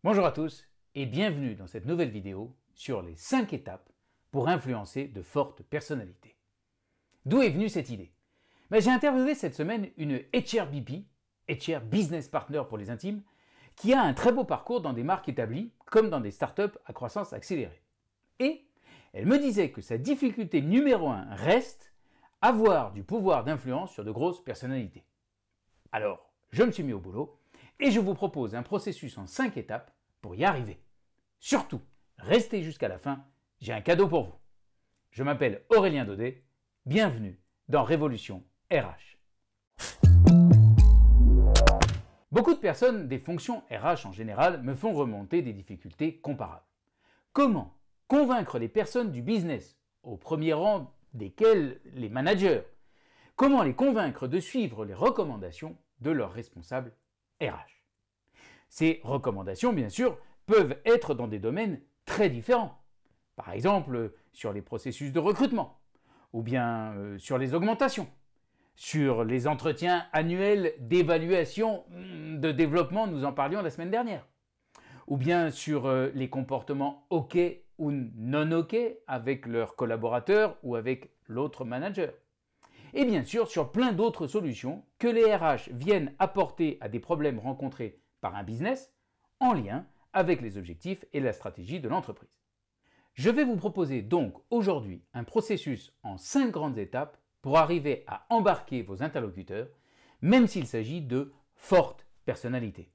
Bonjour à tous et bienvenue dans cette nouvelle vidéo sur les 5 étapes pour influencer de fortes personnalités. D'où est venue cette idée? J'ai interviewé cette semaine une HRBP, HR Business Partner pour les intimes, qui a un très beau parcours dans des marques établies comme dans des startups à croissance accélérée. Et elle me disait que sa difficulté numéro 1 reste avoir du pouvoir d'influence sur de grosses personnalités. Alors, je me suis mis au boulot et je vous propose un processus en 5 étapes pour y arriver. Surtout, restez jusqu'à la fin, j'ai un cadeau pour vous. Je m'appelle Aurélien Daudet, bienvenue dans Révolution RH. Beaucoup de personnes des fonctions RH en général me font remonter des difficultés comparables. Comment convaincre les personnes du business, au premier rang desquels les managers? Comment les convaincre de suivre les recommandations de leurs responsables RH? Ces recommandations, bien sûr, peuvent être dans des domaines très différents. Par exemple, sur les processus de recrutement, ou bien sur les augmentations, sur les entretiens annuels d'évaluation de développement, nous en parlions la semaine dernière, ou bien sur les comportements OK ou non OK avec leurs collaborateurs ou avec l'autre manager. Et bien sûr sur plein d'autres solutions que les RH viennent apporter à des problèmes rencontrés par un business en lien avec les objectifs et la stratégie de l'entreprise. Je vais vous proposer donc aujourd'hui un processus en 5 grandes étapes pour arriver à embarquer vos interlocuteurs, même s'il s'agit de fortes personnalités.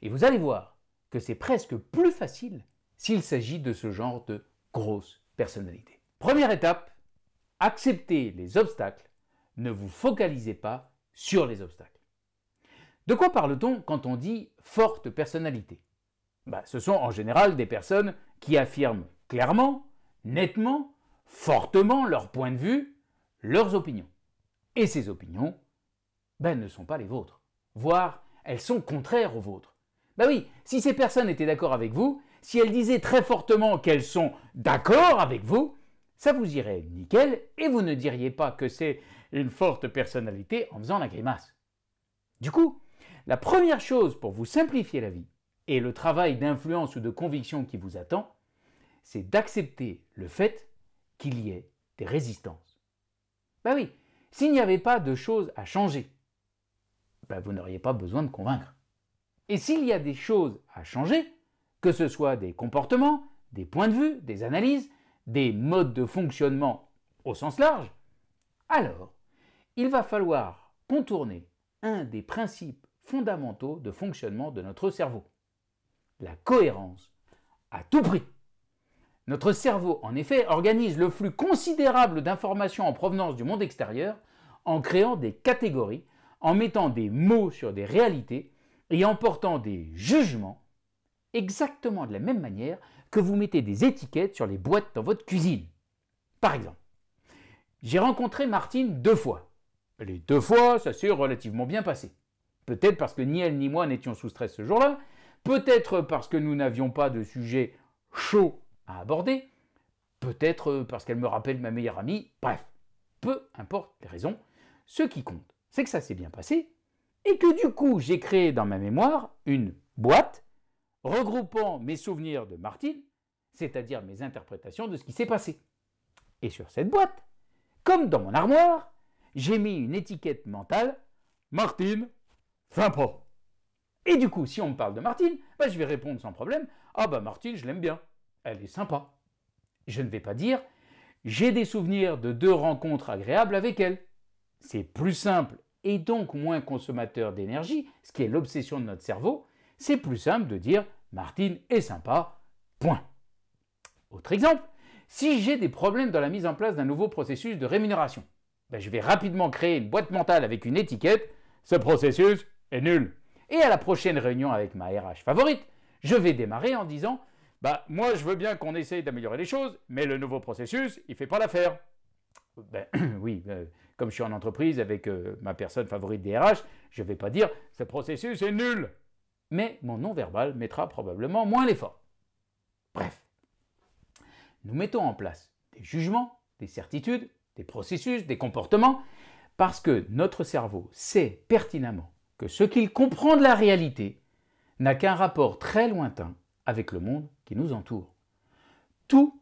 Et vous allez voir que c'est presque plus facile s'il s'agit de ce genre de grosses personnalités. Première étape, acceptez les obstacles, ne vous focalisez pas sur les obstacles. De quoi parle-t-on quand on dit forte personnalité? Ce sont en général des personnes qui affirment clairement, nettement, fortement leur point de vue, leurs opinions. Et ces opinions ne sont pas les vôtres, voire elles sont contraires aux vôtres. Oui, si ces personnes étaient d'accord avec vous, si elles disaient très fortement qu'elles sont d'accord avec vous, ça vous irait nickel et vous ne diriez pas que c'est une forte personnalité en faisant la grimace. Du coup, la première chose pour vous simplifier la vie et le travail d'influence ou de conviction qui vous attend, c'est d'accepter le fait qu'il y ait des résistances. Oui, s'il n'y avait pas de choses à changer, vous n'auriez pas besoin de convaincre. Et s'il y a des choses à changer, que ce soit des comportements, des points de vue, des analyses, des modes de fonctionnement au sens large, alors il va falloir contourner un des principes fondamentaux de fonctionnement de notre cerveau, la cohérence à tout prix. Notre cerveau, en effet, organise le flux considérable d'informations en provenance du monde extérieur en créant des catégories, en mettant des mots sur des réalités et en portant des jugements exactement de la même manière que vous mettez des étiquettes sur les boîtes dans votre cuisine. Par exemple, j'ai rencontré Martine 2 fois. Les 2 fois, ça s'est relativement bien passé. Peut-être parce que ni elle ni moi n'étions sous stress ce jour-là, peut-être parce que nous n'avions pas de sujet chaud à aborder, peut-être parce qu'elle me rappelle ma meilleure amie, bref, peu importe les raisons, ce qui compte, c'est que ça s'est bien passé et que du coup, j'ai créé dans ma mémoire une boîte regroupant mes souvenirs de Martine, c'est-à-dire mes interprétations de ce qui s'est passé. Et sur cette boîte, comme dans mon armoire, j'ai mis une étiquette mentale « Martine, sympa ». Et du coup, si on me parle de Martine, je vais répondre sans problème « Ah Martine, je l'aime bien, elle est sympa ». Je ne vais pas dire « J'ai des souvenirs de 2 rencontres agréables avec elle ». C'est plus simple et donc moins consommateur d'énergie, ce qui est l'obsession de notre cerveau. C'est plus simple de dire « Martine est sympa, point ». Autre exemple, si j'ai des problèmes dans la mise en place d'un nouveau processus de rémunération, je vais rapidement créer une boîte mentale avec une étiquette « Ce processus est nul ». Et à la prochaine réunion avec ma RH favorite, je vais démarrer en disant « Moi, je veux bien qu'on essaye d'améliorer les choses, mais le nouveau processus, il ne fait pas l'affaire. » Oui, comme je suis en entreprise avec ma personne favorite des RH, je ne vais pas dire « Ce processus est nul ». Mais mon non-verbal mettra probablement moins l'effort. Bref, nous mettons en place des jugements, des certitudes, des processus, des comportements, parce que notre cerveau sait pertinemment que ce qu'il comprend de la réalité n'a qu'un rapport très lointain avec le monde qui nous entoure. Tout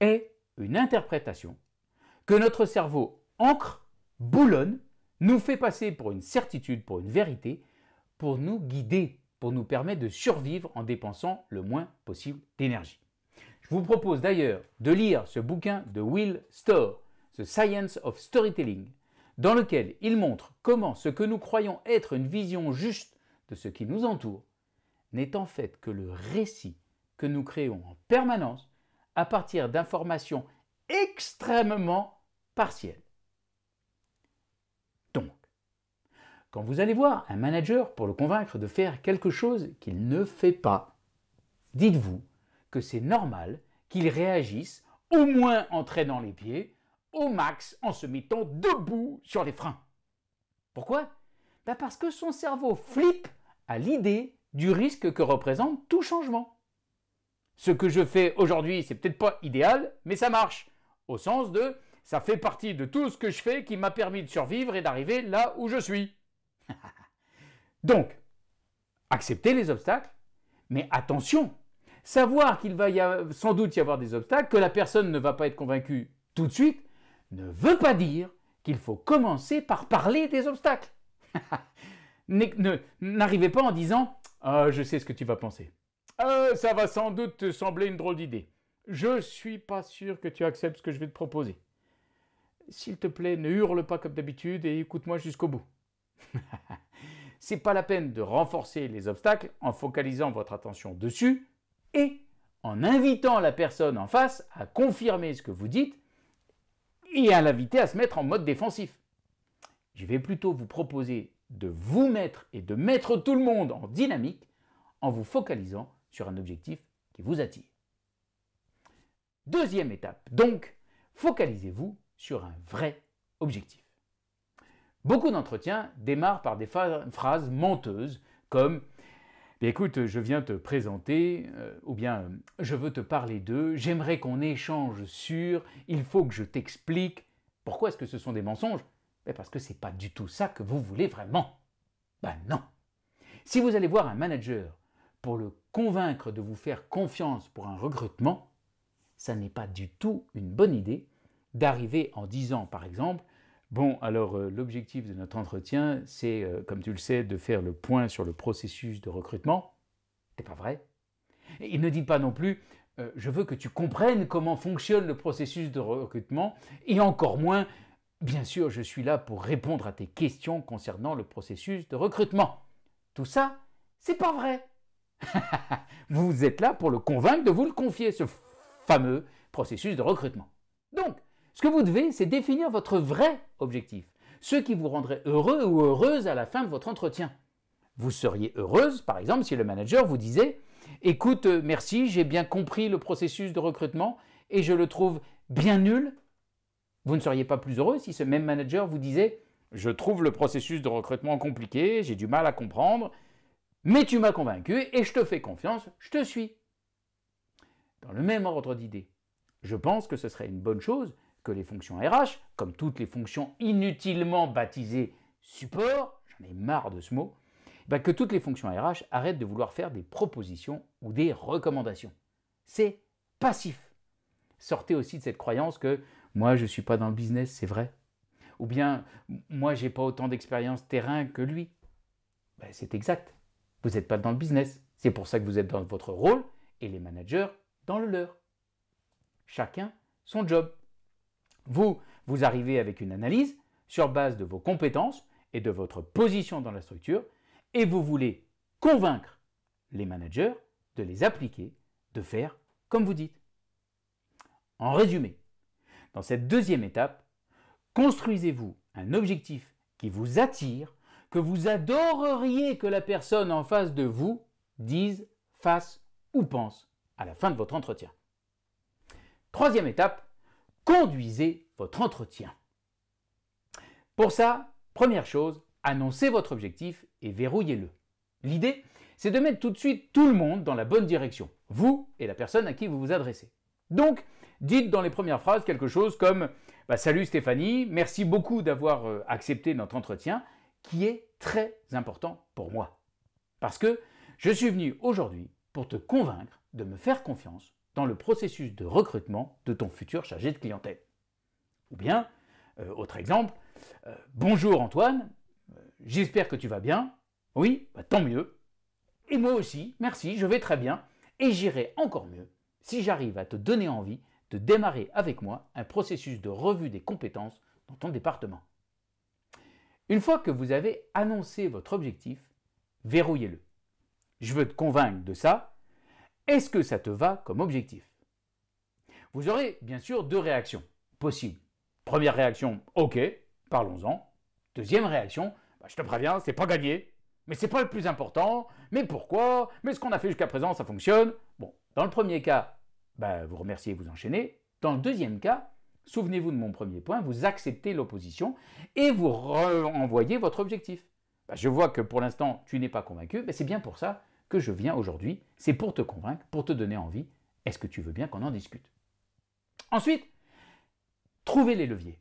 est une interprétation que notre cerveau ancre, boulonne, nous fait passer pour une certitude, pour une vérité, pour nous guider, pour nous permettre de survivre en dépensant le moins possible d'énergie. Je vous propose d'ailleurs de lire ce bouquin de Will Storr, The Science of Storytelling, dans lequel il montre comment ce que nous croyons être une vision juste de ce qui nous entoure n'est en fait que le récit que nous créons en permanence à partir d'informations extrêmement partielles. Donc, quand vous allez voir un manager pour le convaincre de faire quelque chose qu'il ne fait pas, dites-vous que c'est normal qu'il réagisse au moins en traînant les pieds, au max en se mettant debout sur les freins. Pourquoi ? Parce que son cerveau flippe à l'idée du risque que représente tout changement. Ce que je fais aujourd'hui, c'est peut-être pas idéal, mais ça marche. Au sens de, ça fait partie de tout ce que je fais qui m'a permis de survivre et d'arriver là où je suis. Donc, accepter les obstacles, mais attention, savoir qu'il va sans doute y avoir des obstacles, que la personne ne va pas être convaincue tout de suite, ne veut pas dire qu'il faut commencer par parler des obstacles. N'arrivez pas en disant « Ah, je sais ce que tu vas penser. Ça va sans doute te sembler une drôle d'idée. Je suis pas sûr que tu acceptes ce que je vais te proposer. S'il te plaît, ne hurle pas comme d'habitude et écoute-moi jusqu'au bout. » C'est pas la peine de renforcer les obstacles en focalisant votre attention dessus et en invitant la personne en face à confirmer ce que vous dites et à l'inviter à se mettre en mode défensif. Je vais plutôt vous proposer de vous mettre et de mettre tout le monde en dynamique en vous focalisant sur un objectif qui vous attire. Deuxième étape, donc, focalisez-vous sur un vrai objectif. Beaucoup d'entretiens démarrent par des phrases menteuses comme « Écoute, je viens te présenter » ou bien « Je veux te parler d'eux, j'aimerais qu'on échange sur, il faut que je t'explique ». Pourquoi est-ce que ce sont des mensonges ? Parce que ce n'est pas du tout ça que vous voulez vraiment. Non. Si vous allez voir un manager pour le convaincre de vous faire confiance pour un recrutement, ça n'est pas du tout une bonne idée d'arriver en disant par exemple « Bon, alors l'objectif de notre entretien, c'est, comme tu le sais, de faire le point sur le processus de recrutement. » C'est pas vrai. Et ne dites pas non plus « Je veux que tu comprennes comment fonctionne le processus de recrutement et encore moins, bien sûr, je suis là pour répondre à tes questions concernant le processus de recrutement. » Tout ça, c'est pas vrai. Vous êtes là pour le convaincre de vous le confier, ce fameux processus de recrutement. Donc, ce que vous devez, c'est définir votre vrai objectif, ce qui vous rendrait heureux ou heureuse à la fin de votre entretien. Vous seriez heureuse, par exemple, si le manager vous disait « Écoute, merci, j'ai bien compris le processus de recrutement et je le trouve bien nul. » Vous ne seriez pas plus heureux si ce même manager vous disait « Je trouve le processus de recrutement compliqué, j'ai du mal à comprendre, mais tu m'as convaincu et je te fais confiance, je te suis. » Dans le même ordre d'idées, je pense que ce serait une bonne chose que les fonctions RH, comme toutes les fonctions inutilement baptisées support, j'en ai marre de ce mot, que toutes les fonctions RH arrêtent de vouloir faire des propositions ou des recommandations. C'est passif. Sortez aussi de cette croyance que moi je ne suis pas dans le business, c'est vrai. Ou bien moi j'ai pas autant d'expérience terrain que lui. C'est exact. Vous n'êtes pas dans le business. C'est pour ça que vous êtes dans votre rôle et les managers dans le leur. Chacun son job. Vous arrivez avec une analyse sur base de vos compétences et de votre position dans la structure et vous voulez convaincre les managers de les appliquer, de faire comme vous dites. En résumé, dans cette deuxième étape, construisez-vous un objectif qui vous attire, que vous adoreriez que la personne en face de vous dise, fasse ou pense à la fin de votre entretien. Troisième étape, conduisez votre entretien. Pour ça, première chose, annoncez votre objectif et verrouillez-le. L'idée, c'est de mettre tout de suite tout le monde dans la bonne direction, vous et la personne à qui vous vous adressez. Donc, dites dans les premières phrases quelque chose comme « Salut Stéphanie, merci beaucoup d'avoir accepté notre entretien qui est très important pour moi. Parce que je suis venu aujourd'hui pour te convaincre de me faire confiance dans le processus de recrutement de ton futur chargé de clientèle. Ou bien, autre exemple, bonjour Antoine, j'espère que tu vas bien. Oui, tant mieux. Et moi aussi, merci, je vais très bien. Et j'irai encore mieux si j'arrive à te donner envie de démarrer avec moi un processus de revue des compétences dans ton département. Une fois que vous avez annoncé votre objectif, verrouillez-le. Je veux te convaincre de ça. Est-ce que ça te va comme objectif? Vous aurez bien sûr deux réactions possibles. Première réaction, ok, parlons-en. Deuxième réaction, je te préviens, c'est pas gagné, mais c'est pas le plus important, mais pourquoi? Mais ce qu'on a fait jusqu'à présent, ça fonctionne. Bon, dans le premier cas, vous remerciez, vous enchaînez. Dans le deuxième cas, souvenez-vous de mon premier point, vous acceptez l'opposition et vous renvoyez votre objectif. Je vois que pour l'instant, tu n'es pas convaincu, mais c'est bien pour ça que je viens aujourd'hui. C'est pour te convaincre, pour te donner envie. Est-ce que tu veux bien qu'on en discute? Ensuite, trouvez les leviers.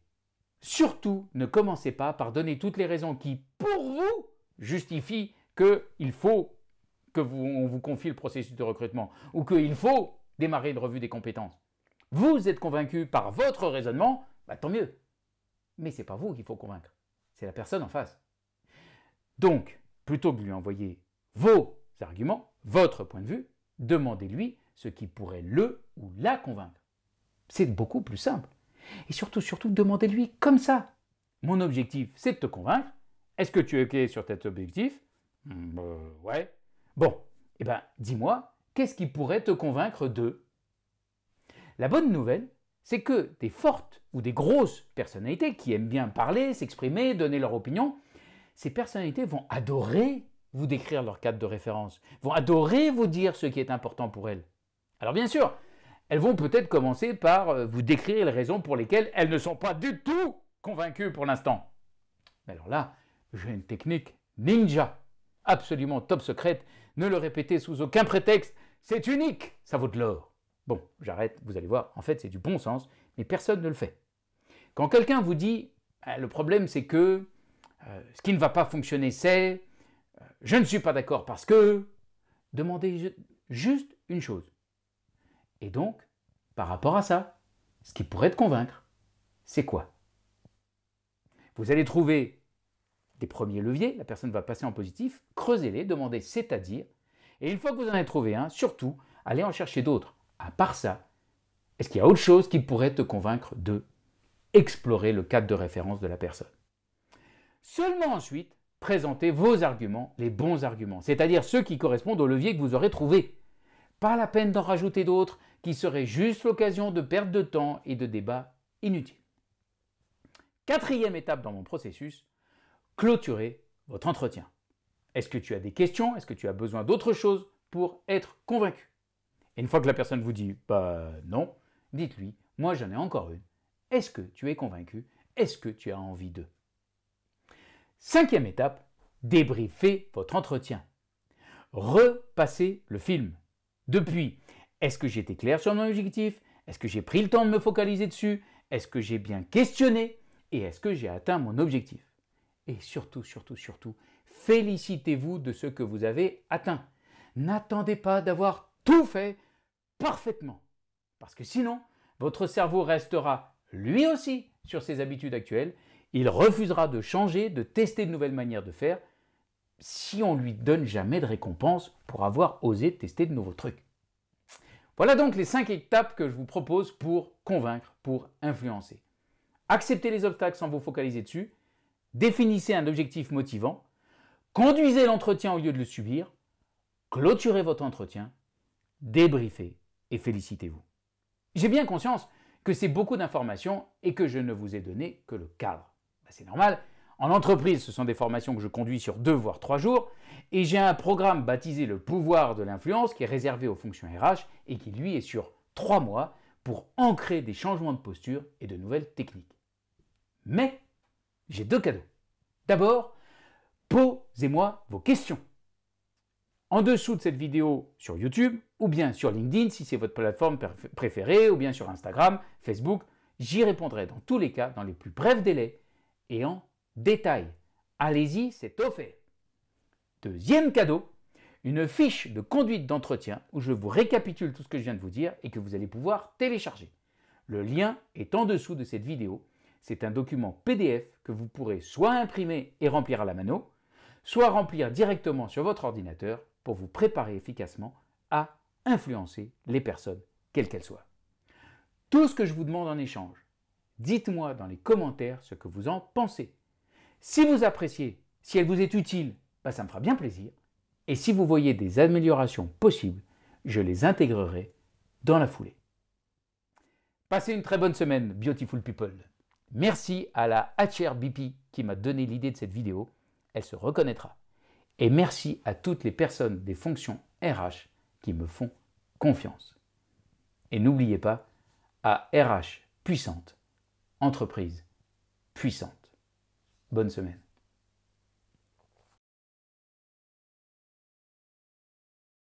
Surtout, ne commencez pas par donner toutes les raisons qui, pour vous, justifient qu'il faut qu'on vous confie le processus de recrutement ou qu'il faut démarrer une revue des compétences. Vous êtes convaincu par votre raisonnement, tant mieux. Mais ce n'est pas vous qu'il faut convaincre, c'est la personne en face. Donc, plutôt que de lui envoyer vos arguments, votre point de vue, demandez-lui ce qui pourrait le ou la convaincre. C'est beaucoup plus simple. Et surtout, demandez-lui comme ça. Mon objectif, c'est de te convaincre. Est-ce que tu es OK sur cet objectif? Ouais. Bon, dis-moi, qu'est-ce qui pourrait te convaincre de? La bonne nouvelle, c'est que des fortes ou des grosses personnalités qui aiment bien parler, s'exprimer, donner leur opinion, ces personnalités vont adorer vous décrire leur cadre de référence, vont adorer vous dire ce qui est important pour elles. Alors bien sûr, elles vont peut-être commencer par vous décrire les raisons pour lesquelles elles ne sont pas du tout convaincues pour l'instant. Mais alors là, j'ai une technique ninja, absolument top secrète, ne le répétez sous aucun prétexte, c'est unique, ça vaut de l'or. Bon, j'arrête, vous allez voir, en fait c'est du bon sens, mais personne ne le fait. Quand quelqu'un vous dit, le problème c'est que, ce qui ne va pas fonctionner c'est, je ne suis pas d'accord parce que, demandez juste une chose. Et donc, par rapport à ça, ce qui pourrait te convaincre, c'est quoi? Vous allez trouver des premiers leviers, la personne va passer en positif, creusez-les, demandez c'est-à-dire, et une fois que vous en avez trouvé un, surtout, allez en chercher d'autres. À part ça, est-ce qu'il y a autre chose qui pourrait te convaincre de explorer le cadre de référence de la personne? Seulement ensuite, présentez vos arguments, les bons arguments, c'est-à-dire ceux qui correspondent au levier que vous aurez trouvé. Pas la peine d'en rajouter d'autres qui seraient juste l'occasion de perte de temps et de débats inutiles. Quatrième étape dans mon processus, clôturez votre entretien. Est-ce que tu as des questions? Est-ce que tu as besoin d'autre chose pour être convaincu? Et une fois que la personne vous dit non, dites-lui, moi j'en ai encore une. Est-ce que tu es convaincu? Est-ce que tu as envie de? Cinquième étape, débriefez votre entretien. Repassez le film. Depuis, est-ce que j'ai été clair sur mon objectif? Est-ce que j'ai pris le temps de me focaliser dessus? Est-ce que j'ai bien questionné? Et est-ce que j'ai atteint mon objectif? Et surtout, félicitez-vous de ce que vous avez atteint. N'attendez pas d'avoir tout fait parfaitement. Parce que sinon, votre cerveau restera lui aussi sur ses habitudes actuelles. Il refusera de changer, de tester de nouvelles manières de faire si on ne lui donne jamais de récompense pour avoir osé tester de nouveaux trucs. Voilà donc les 5 étapes que je vous propose pour convaincre, pour influencer. Acceptez les obstacles sans vous focaliser dessus. Définissez un objectif motivant. Conduisez l'entretien au lieu de le subir. Clôturez votre entretien. Débriefez et félicitez-vous. J'ai bien conscience que c'est beaucoup d'informations et que je ne vous ai donné que le cadre. C'est normal. En entreprise, ce sont des formations que je conduis sur 2 voire 3 jours et j'ai un programme baptisé le pouvoir de l'influence qui est réservé aux fonctions RH et qui lui est sur 3 mois pour ancrer des changements de posture et de nouvelles techniques. Mais j'ai 2 cadeaux. D'abord, posez-moi vos questions. En dessous de cette vidéo sur YouTube ou bien sur LinkedIn si c'est votre plateforme préférée ou bien sur Instagram, Facebook, j'y répondrai dans tous les cas dans les plus brefs délais et en détail. Allez-y, c'est offert. Deuxième cadeau, une fiche de conduite d'entretien où je vous récapitule tout ce que je viens de vous dire et que vous allez pouvoir télécharger. Le lien est en dessous de cette vidéo. C'est un document PDF que vous pourrez soit imprimer et remplir à la mano, soit remplir directement sur votre ordinateur pour vous préparer efficacement à influencer les personnes, quelles qu'elles soient. Tout ce que je vous demande en échange, dites-moi dans les commentaires ce que vous en pensez. Si vous appréciez, si elle vous est utile, ça me fera bien plaisir. Et si vous voyez des améliorations possibles, je les intégrerai dans la foulée. Passez une très bonne semaine, Beautiful People. Merci à la HRBP qui m'a donné l'idée de cette vidéo. Elle se reconnaîtra. Et merci à toutes les personnes des fonctions RH qui me font confiance. Et n'oubliez pas, à RH puissante, entreprise puissante. Bonne semaine.